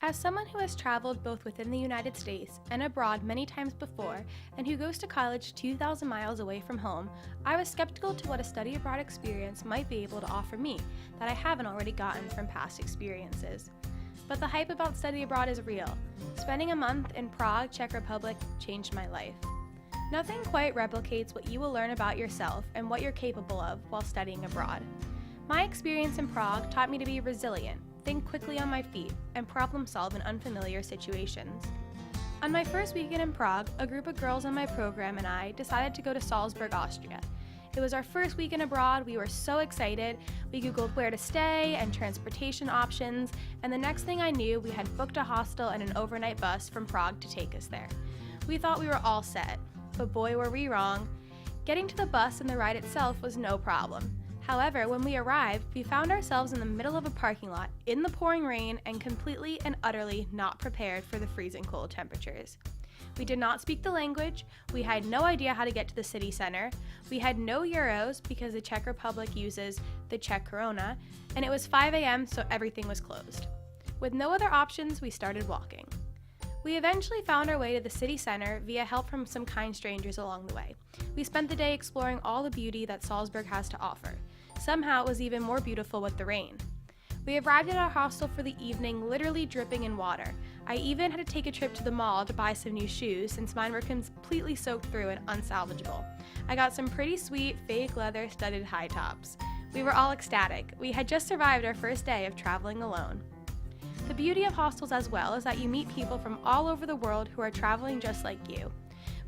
As someone who has traveled both within the United States and abroad many times before, and who goes to college 2,000 miles away from home, I was skeptical to what a study abroad experience might be able to offer me that I haven't already gotten from past experiences. But the hype about study abroad is real. Spending a month in Prague, Czech Republic, changed my life. Nothing quite replicates what you will learn about yourself and what you're capable of while studying abroad. My experience in Prague taught me to be resilient, think quickly on my feet, and problem solve in unfamiliar situations. On my first weekend in Prague, a group of girls in my program and I decided to go to Salzburg, Austria. It was our first weekend abroad. We were so excited. We Googled where to stay and transportation options, and the next thing I knew, we had booked a hostel and an overnight bus from Prague to take us there. We thought we were all set, but boy were we wrong. Getting to the bus and the ride itself was no problem. However, when we arrived, we found ourselves in the middle of a parking lot, in the pouring rain, and completely and utterly not prepared for the freezing cold temperatures. We did not speak the language, we had no idea how to get to the city center, we had no euros because the Czech Republic uses the Czech koruna, and it was 5 a.m. so everything was closed. With no other options, we started walking. We eventually found our way to the city center via help from some kind strangers along the way. We spent the day exploring all the beauty that Salzburg has to offer. Somehow it was even more beautiful with the rain. We arrived at our hostel for the evening literally dripping in water. I even had to take a trip to the mall to buy some new shoes since mine were completely soaked through and unsalvageable. I got some pretty sweet fake leather studded high tops. We were all ecstatic. We had just survived our first day of traveling alone. The beauty of hostels as well is that you meet people from all over the world who are traveling just like you.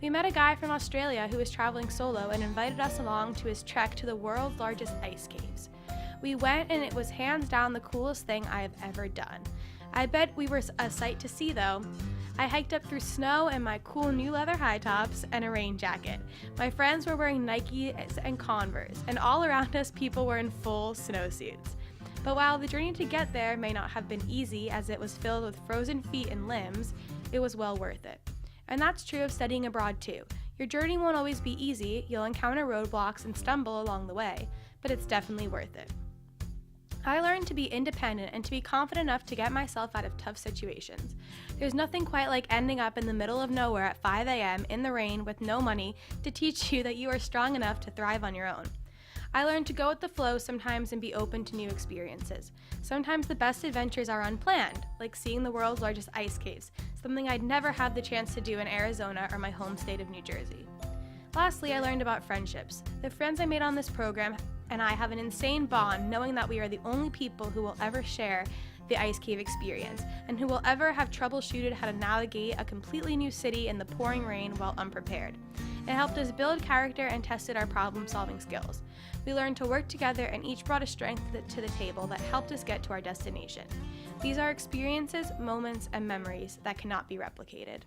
We met a guy from Australia who was traveling solo and invited us along to his trek to the world's largest ice caves. We went and it was hands down the coolest thing I have ever done. I bet we were a sight to see though. I hiked up through snow in my cool new leather high tops and a rain jacket. My friends were wearing Nikes and Converse, and all around us people were in full snowsuits. But while the journey to get there may not have been easy as it was filled with frozen feet and limbs, it was well worth it. And that's true of studying abroad too. Your journey won't always be easy, you'll encounter roadblocks and stumble along the way, but it's definitely worth it. I learned to be independent and to be confident enough to get myself out of tough situations. There's nothing quite like ending up in the middle of nowhere at 5 a.m. in the rain with no money to teach you that you are strong enough to thrive on your own. I learned to go with the flow sometimes and be open to new experiences. Sometimes the best adventures are unplanned, like seeing the world's largest ice caves, something I'd never had the chance to do in Arizona or my home state of New Jersey. Lastly, I learned about friendships. The friends I made on this program and I have an insane bond knowing that we are the only people who will ever share the ice cave experience and who will ever have troubleshooted how to navigate a completely new city in the pouring rain while unprepared. It helped us build character and tested our problem-solving skills. We learned to work together and each brought a strength to the table that helped us get to our destination. These are experiences, moments, and memories that cannot be replicated.